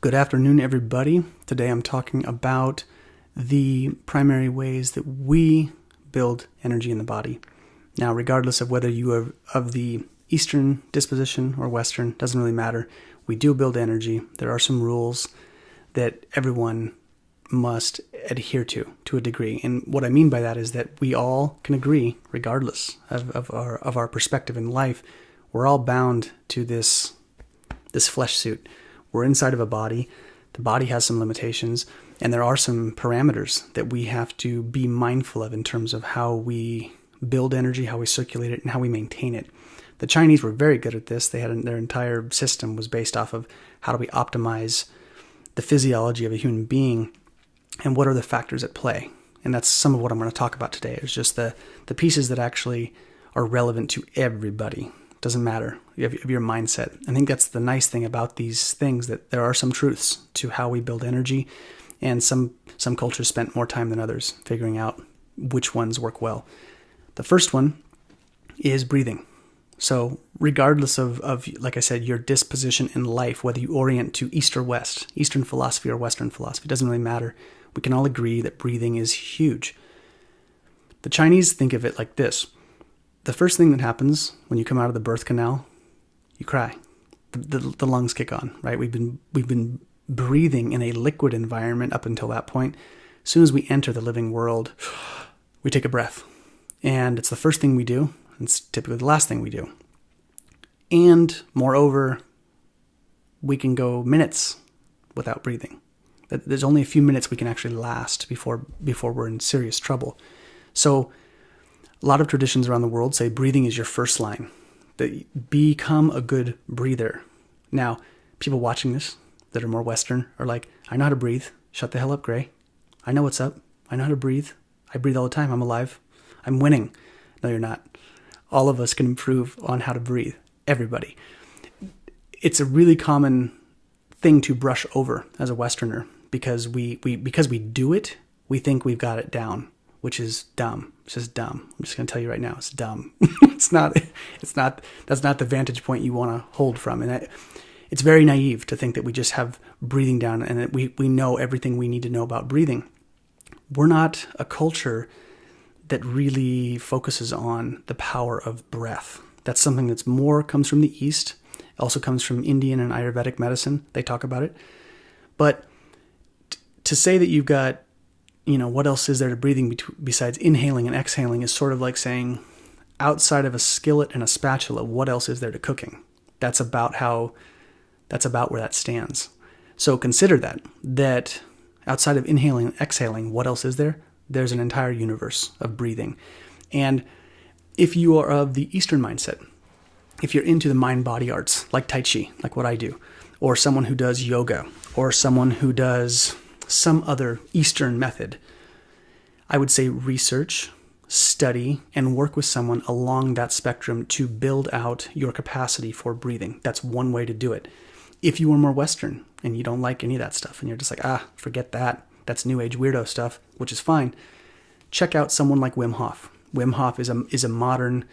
Good afternoon, everybody. Today I'm talking about the primary ways that we build energy in the body. Now, regardless of whether you are of the Eastern disposition or Western, doesn't really matter. We do build energy. There are some rules that everyone must adhere to a degree. And what I mean by that is that we all can agree, regardless of our perspective in life, we're all bound to this flesh suit. We're inside of a body. The body has some limitations, and there are some parameters that we have to be mindful of in terms of how we build energy, how we circulate it, and how we maintain it. The Chinese were very good at this. They had their entire system was based off of how do we optimize the physiology of a human being and what are the factors at play. And that's some of what I'm going to talk about today. It's just the pieces that actually are relevant to everybody. Doesn't matter of your mindset. I think that's the nice thing about these things, that there are some truths to how we build energy, and some cultures spent more time than others figuring out which ones work well. The first one is breathing. So regardless of, like I said, your disposition in life, whether you orient to East or West, Eastern philosophy or Western philosophy, doesn't really matter. We can all agree that breathing is huge. The Chinese think of it like this. The first thing that happens when you come out of the birth canal, you cry. The lungs kick on, right? We've been breathing in a liquid environment up until that point. As soon as we enter the living world, we take a breath. And it's the first thing we do. It's typically the last thing we do. And moreover, we can go minutes without breathing. There's only a few minutes we can actually last before we're in serious trouble. So a lot of traditions around the world say breathing is your first line. That become a good breather. Now, people watching this that are more Western are like, I know how to breathe. Shut the hell up, Gray. I know what's up. I know how to breathe. I breathe all the time. I'm alive. I'm winning. No, you're not. All of us can improve on how to breathe. Everybody. It's a really common thing to brush over as a Westerner because we do it, we think we've got it down, which is dumb. It's just dumb. I'm just going to tell you right now, it's dumb. That's not the vantage point you want to hold from. And it's very naive to think that we just have breathing down and that we know everything we need to know about breathing. We're not a culture that really focuses on the power of breath. That's something that's more comes from the East. It also comes from Indian and Ayurvedic medicine. They talk about it. But to say that you've got, what else is there to breathing besides inhaling and exhaling is sort of like saying outside of a skillet and a spatula, what else is there to cooking? That's about where that stands. So consider that outside of inhaling and exhaling, what else is there? There's an entire universe of breathing. And if you are of the Eastern mindset, if you're into the mind-body arts, like Tai Chi, like what I do, or someone who does yoga, or someone who does some other Eastern method, I would say research, study, and work with someone along that spectrum to build out your capacity for breathing. That's one way to do it. If you are more Western and you don't like any of that stuff and you're just like, forget that. That's new age weirdo stuff, which is fine. Check out someone like Wim Hof. Wim Hof is a modern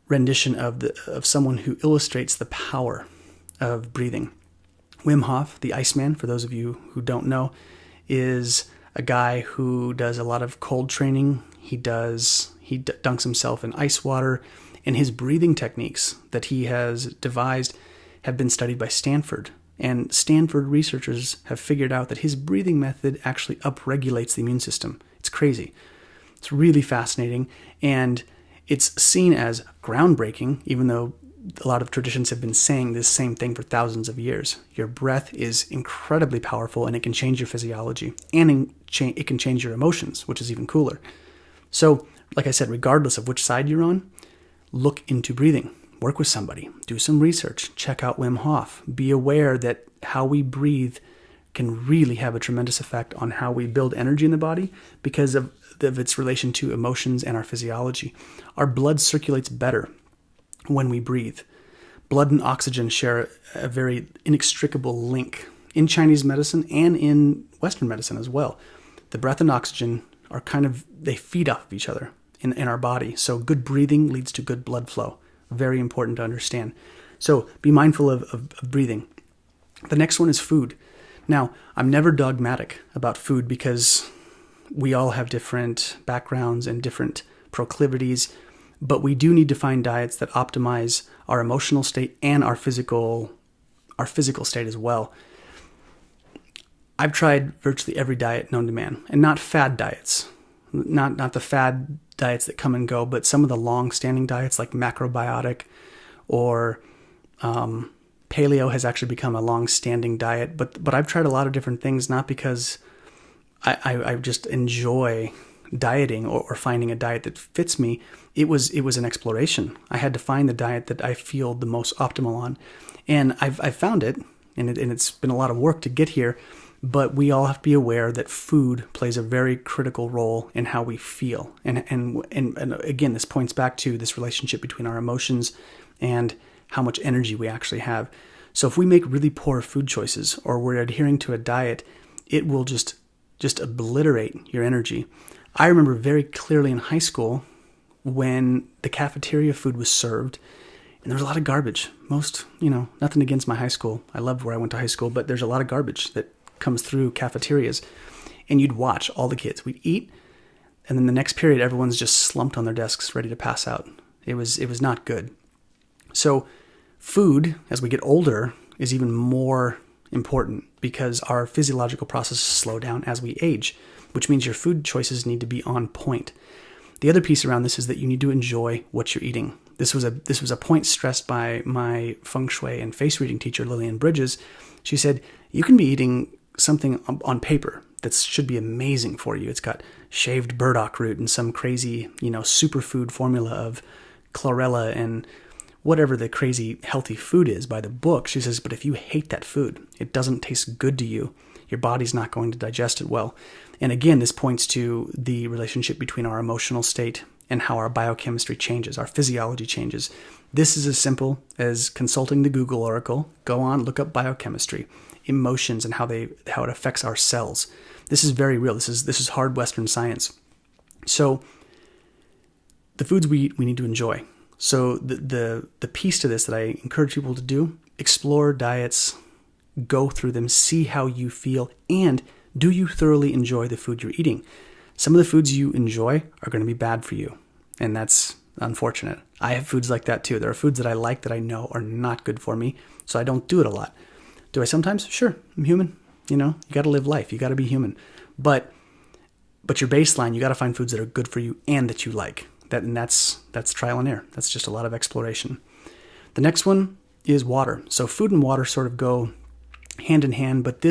rendition of someone who illustrates the power of breathing. Wim Hof, the Iceman, for those of you who don't know, is a guy who does a lot of cold training. He dunks himself in ice water, and his breathing techniques that he has devised have been studied by Stanford. And Stanford researchers have figured out that his breathing method actually upregulates the immune system. It's crazy. It's really fascinating, and it's seen as groundbreaking, even though a lot of traditions have been saying this same thing for thousands of years. Your breath is incredibly powerful, and it can change your physiology, and it can change your emotions, which is even cooler. So, like I said, regardless of which side you're on, look into breathing. Work with somebody. Do some research. Check out Wim Hof. Be aware that how we breathe can really have a tremendous effect on how we build energy in the body because of its relation to emotions and our physiology. Our blood circulates better when we breathe. Blood and oxygen share a very inextricable link in Chinese medicine and in Western medicine as well. The breath and oxygen are they feed off of each other in our body. So good breathing leads to good blood flow. Very important to understand. So be mindful of breathing. The next one is food. Now, I'm never dogmatic about food because we all have different backgrounds and different proclivities, but we do need to find diets that optimize our emotional state and our physical state as well. I've tried virtually every diet known to man, and not fad diets, not the fad diets that come and go, but some of the long-standing diets like macrobiotic or paleo has actually become a long-standing diet. But I've tried a lot of different things, not because I just enjoy dieting or finding a diet that fits me. It was an exploration. I had to find the diet that I feel the most optimal on, and I've found it, and it's been a lot of work to get here. But we all have to be aware that food plays a very critical role in how we feel. And again, this points back to this relationship between our emotions and how much energy we actually have. So if we make really poor food choices or we're adhering to a diet, it will just obliterate your energy. I remember very clearly in high school when the cafeteria food was served and there was a lot of garbage. Nothing against my high school. I loved where I went to high school, but there's a lot of garbage that comes through cafeterias, and you'd watch all the kids. We'd eat, and then the next period, everyone's just slumped on their desks, ready to pass out. It was not good. So food, as we get older, is even more important because our physiological processes slow down as we age, which means your food choices need to be on point. The other piece around this is that you need to enjoy what you're eating. This was a point stressed by my feng shui and face reading teacher, Lillian Bridges. She said, you can be eating something on paper that should be amazing for you. It's got shaved burdock root and some crazy, superfood formula of chlorella and whatever the crazy healthy food is by the book. She says, but if you hate that food, it doesn't taste good to you, your body's not going to digest it well. And again, this points to the relationship between our emotional state and how our biochemistry changes, our physiology changes. This is as simple as consulting the Google Oracle. Go on, look up biochemistry, emotions, and how it affects our cells. This is very real. This is hard Western science. So the foods we eat, we need to enjoy. So the piece to this that I encourage people to do, explore diets, go through them, see how you feel, and do you thoroughly enjoy the food you're eating? Some of the foods you enjoy are going to be bad for you, and that's unfortunate. I have foods like that too. There are foods that I like that I know are not good for me, so I don't do it a lot. Do I sometimes? Sure, I'm human. You got to live life. You got to be human. But your baseline, you got to find foods that are good for you and that you like. That's trial and error. That's just a lot of exploration. The next one is water. So food and water sort of go hand in hand, but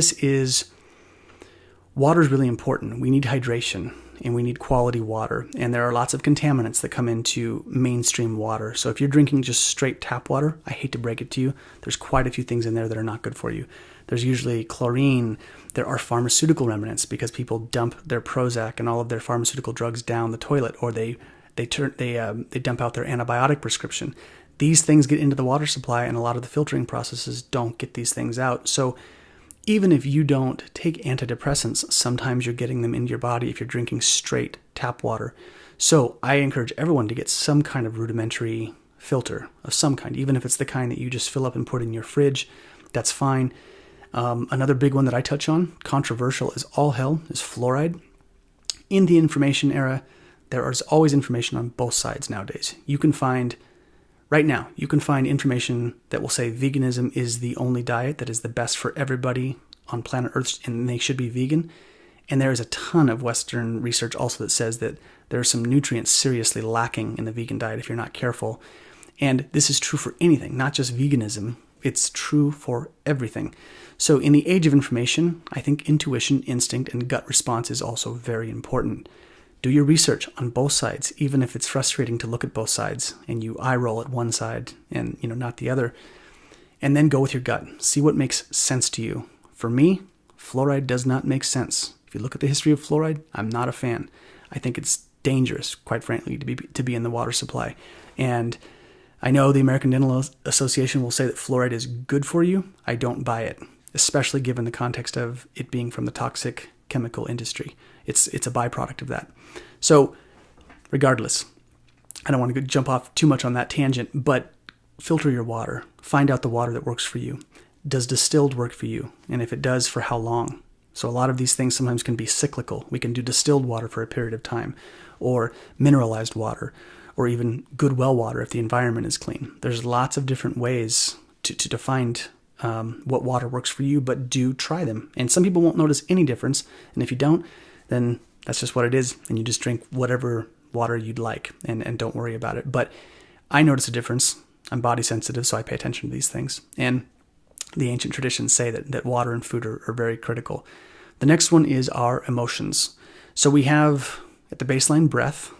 water is really important. We need hydration and we need quality water. And there are lots of contaminants that come into mainstream water. So if you're drinking just straight tap water, I hate to break it to you, there's quite a few things in there that are not good for you. There's usually chlorine. There are pharmaceutical remnants because people dump their Prozac and all of their pharmaceutical drugs down the toilet, or they dump out their antibiotic prescription. These things get into the water supply, and a lot of the filtering processes don't get these things out. So even if you don't take antidepressants, sometimes you're getting them into your body if you're drinking straight tap water. So I encourage everyone to get some kind of rudimentary filter of some kind, even if it's the kind that you just fill up and put in your fridge, that's fine. Another big one that I touch on, controversial as all hell, is fluoride. In the information era, there is always information on both sides nowadays. Right now, you can find information that will say veganism is the only diet that is the best for everybody on planet Earth, and they should be vegan. And there is a ton of Western research also that says that there are some nutrients seriously lacking in the vegan diet if you're not careful. And this is true for anything, not just veganism. It's true for everything. So in the age of information, I think intuition, instinct, and gut response is also very important. Do your research on both sides, even if it's frustrating to look at both sides and you eye roll at one side and not the other. And then go with your gut. See what makes sense to you. For me, fluoride does not make sense. If you look at the history of fluoride, I'm not a fan. I think it's dangerous, quite frankly, to be in the water supply. And I know the American Dental Association will say that fluoride is good for you. I don't buy it, especially given the context of it being from the toxic chemical industry. It's a byproduct of that. So regardless, I don't want to jump off too much on that tangent, but filter your water. Find out the water that works for you. does distilled work for you? And if it does, for how long? So a lot of these things sometimes can be cyclical. We can do distilled water for a period of time, or mineralized water, or even good well water if the environment is clean. There's lots of different ways to find what water works for you, but do try them. And some people won't notice any difference. And if you don't, then that's just what it is. And you just drink whatever water you'd like and don't worry about it. But I notice a difference. I'm body sensitive, so I pay attention to these things. And the ancient traditions say that water and food are very critical. The next one is our emotions. So we have at the baseline breath,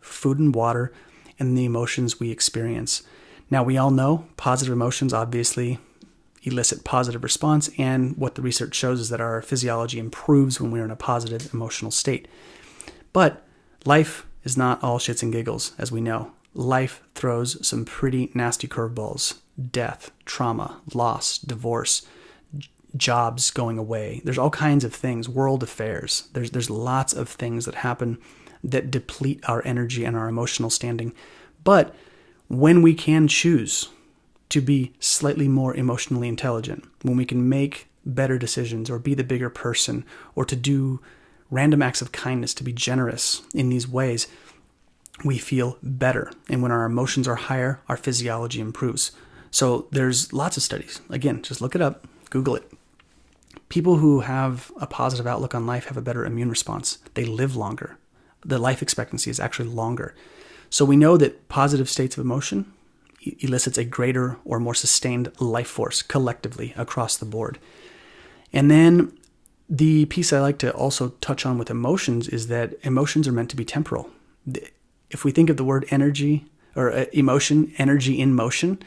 food and water, and the emotions we experience. Now, we all know positive emotions obviously elicit positive response, and what the research shows is that our physiology improves when we're in a positive emotional state. But life is not all shits and giggles, as we know. Life throws some pretty nasty curveballs. Death, trauma, loss, divorce, jobs going away. There's all kinds of things, world affairs. There's lots of things that happen that deplete our energy and our emotional standing. But when we can choose to be slightly more emotionally intelligent, when we can make better decisions or be the bigger person or to do random acts of kindness, to be generous in these ways, we feel better. And when our emotions are higher, our physiology improves. So there's lots of studies. Again, just look it up, Google it. People who have a positive outlook on life have a better immune response. They live longer. The life expectancy is actually longer. So we know that positive states of emotion elicits a greater or more sustained life force collectively across the board. And then the piece I like to also touch on with emotions is that emotions are meant to be temporal. If we think of the word energy or emotion, energy in motion,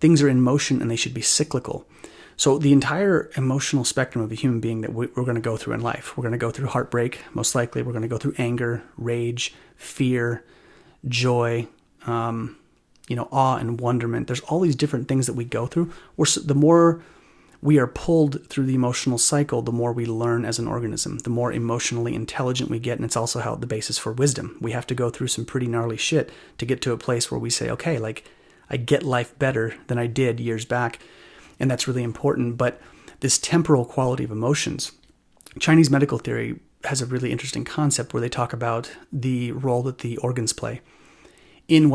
things are in motion and they should be cyclical. So the entire emotional spectrum of a human being that we're going to go through in life, we're going to go through heartbreak, most likely. We're going to go through anger, rage, fear, joy, awe and wonderment. There's all these different things that we go through. The more we are pulled through the emotional cycle, the more we learn as an organism, the more emotionally intelligent we get. And it's also the basis for wisdom. We have to go through some pretty gnarly shit to get to a place where we say, okay, I get life better than I did years back. And that's really important. But this temporal quality of emotions, Chinese medical theory has a really interesting concept where they talk about the role that the organs play. In the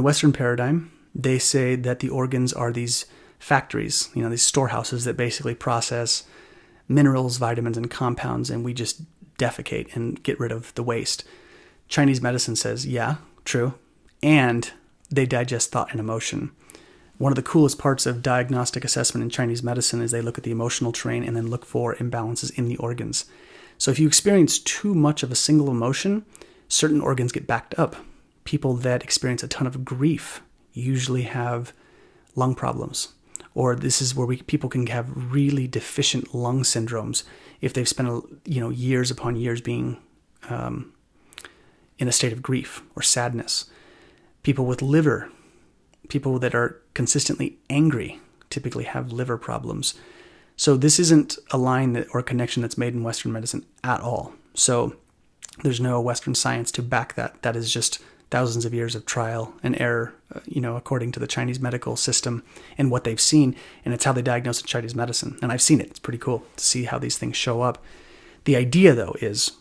Western paradigm, they say that the organs are these factories, these storehouses that basically process minerals, vitamins, and compounds, and we just defecate and get rid of the waste. Chinese medicine says, yeah, true, and they digest thought and emotion. One of the coolest parts of diagnostic assessment in Chinese medicine is they look at the emotional terrain and then look for imbalances in the organs. So if you experience too much of a single emotion, certain organs get backed up. People that experience a ton of grief usually have lung problems. Or this is where people can have really deficient lung syndromes if they've spent years upon years being in a state of grief or sadness. People with liver, people that are consistently angry typically have liver problems. So this isn't a line or a connection that's made in Western medicine at all. So there's no Western science to back that. That is just thousands of years of trial and error, according to the Chinese medical system and what they've seen. And it's how they diagnose in Chinese medicine. And I've seen it. It's pretty cool to see how these things show up. The idea, though, is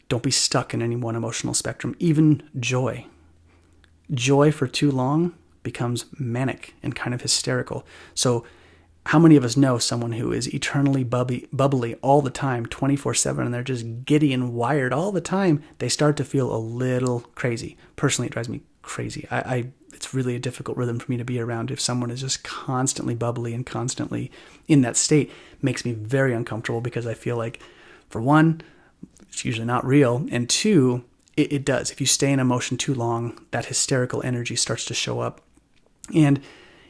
don't be stuck in any one emotional spectrum, even joy. Joy for too long becomes manic and kind of hysterical. So how many of us know someone who is eternally bubbly all the time, 24/7, and they're just giddy and wired all the time? They start to feel a little crazy. Personally, it drives me crazy. It's really a difficult rhythm for me to be around. If someone is just constantly bubbly and constantly in that state, it makes me very uncomfortable because I feel like, for one, it's usually not real, and two, it does. If you stay in emotion too long, that hysterical energy starts to show up. And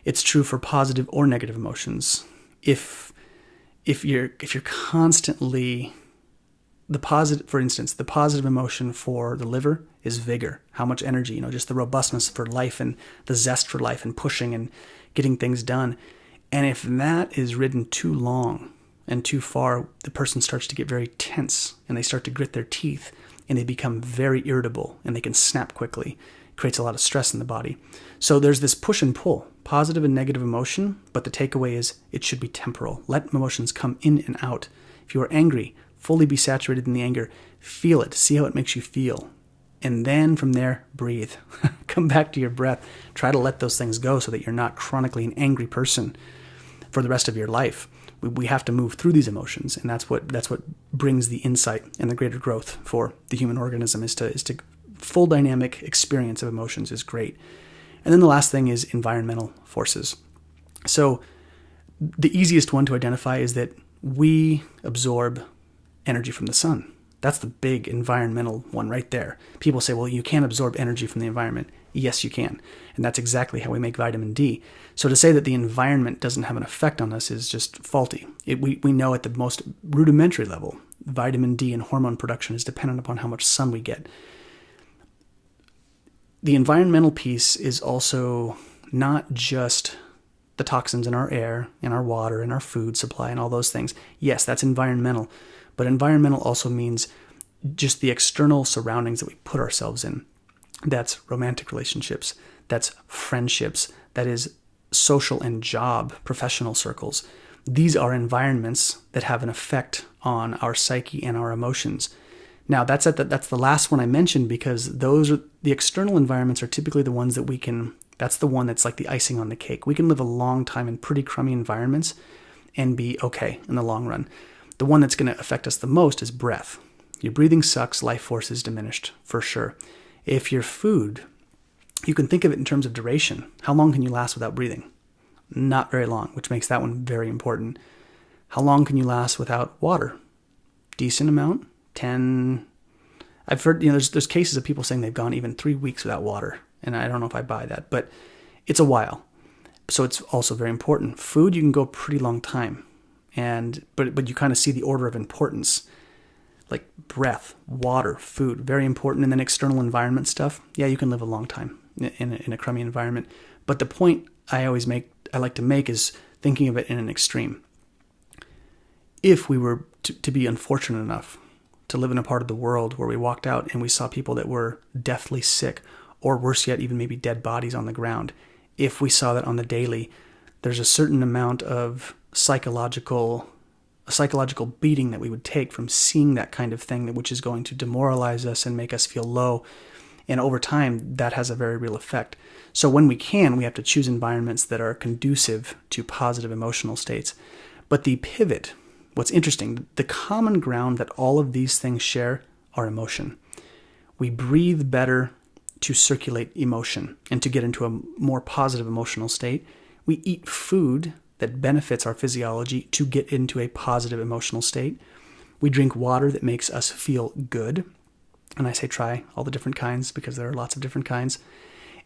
it's true for positive or negative emotions. If you're constantly for instance, the positive emotion for the liver is vigor. How much energy, just the robustness for life and the zest for life and pushing and getting things done. And if that is ridden too long and too far, the person starts to get very tense and they start to grit their teeth and they become very irritable and they can snap quickly. creates a lot of stress in the body. So there's this push and pull, positive and negative emotion, but the takeaway is it should be temporal. Let emotions come in and out. If you are angry, fully be saturated in the anger. Feel it. See how it makes you feel. And then from there, breathe. Come back to your breath. Try to let those things go so that you're not chronically an angry person for the rest of your life. We have to move through these emotions, and that's what brings the insight and the greater growth for the human organism is to full dynamic experience of emotions is great. And then the last thing is environmental forces. So the easiest one to identify is that we absorb energy from the sun. That's the big environmental one right there. People say, well, you can't absorb energy from the environment. Yes, you can. And that's exactly how we make vitamin D. So to say that the environment doesn't have an effect on us is just faulty. We know at the most rudimentary level, vitamin D and hormone production is dependent upon how much sun we get. The environmental piece is also not just the toxins in our air, in our water, in our food supply, and all those things. Yes, that's environmental. But environmental also means just the external surroundings that we put ourselves in. That's romantic relationships. That's friendships. That is social and job, professional circles. These are environments that have an effect on our psyche and our emotions. Now, that's the last one I mentioned because the external environments are typically the ones that that's the one that's like the icing on the cake. We can live a long time in pretty crummy environments and be okay in the long run. The one that's going to affect us the most is breath. Your breathing sucks, life force is diminished, for sure. If your food, you can think of it in terms of duration. How long can you last without breathing? Not very long, which makes that one very important. How long can you last without water? Decent amount, 10. I've heard, there's cases of people saying they've gone even 3 weeks without water, and I don't know if I buy that, but it's a while. So it's also very important. Food, you can go a pretty long time. But you kind of see the order of importance, like breath, water, food, very important. And then external environment stuff. Yeah, you can live a long time in a crummy environment. But the point I like to make is thinking of it in an extreme. If we were to be unfortunate enough to live in a part of the world where we walked out and we saw people that were deathly sick, or worse yet, even maybe dead bodies on the ground, if we saw that on the daily, there's a certain amount of psychological beating that we would take from seeing that kind of thing, which is going to demoralize us and make us feel low. And over time, that has a very real effect. So when we have to choose environments that are conducive to positive emotional states. But the pivot, what's interesting, the common ground that all of these things share are emotion. We breathe better to circulate emotion and to get into a more positive emotional state. We eat food that benefits our physiology to get into a positive emotional state. We drink water that makes us feel good. And I say try all the different kinds because there are lots of different kinds.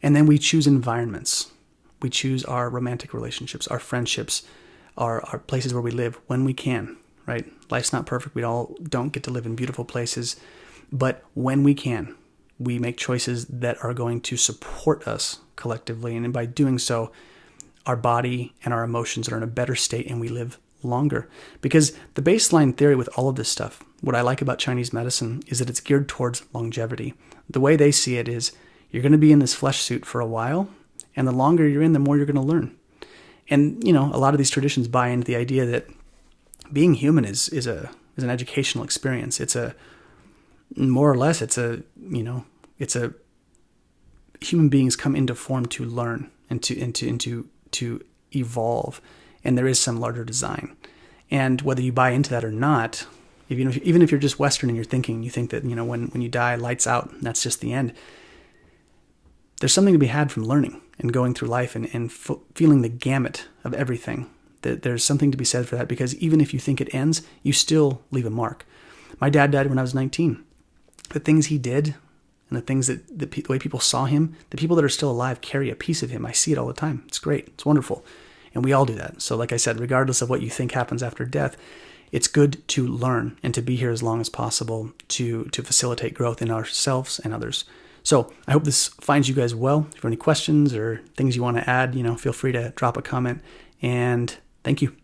And then we choose environments. We choose our romantic relationships, our friendships, our places where we live when we can, right? Life's not perfect. We all don't get to live in beautiful places. But when we can, we make choices that are going to support us collectively. And by doing so, our body and our emotions are in a better state and we live longer. Because the baseline theory with all of this stuff, what I like about Chinese medicine is that it's geared towards longevity. The way they see it is you're going to be in this flesh suit for a while, and the longer you're in, the more you're going to learn. And, a lot of these traditions buy into the idea that being human is an educational experience. It's a human beings come into form to learn and to evolve, and there is some larger design. And whether you buy into that or not, even if you're just Western and you're thinking, you think that when you die, lights out, and that's just the end. There's something to be had from learning and going through life and feeling the gamut of everything. There's something to be said for that, because even if you think it ends, you still leave a mark. My dad died when I was 19. The things he did and the things the way people saw him, the people that are still alive carry a piece of him. I see it all the time. It's great. It's wonderful. And we all do that. So like I said, regardless of what you think happens after death, it's good to learn and to be here as long as possible to facilitate growth in ourselves and others. So I hope this finds you guys well. If you have any questions or things you want to add, feel free to drop a comment. And thank you.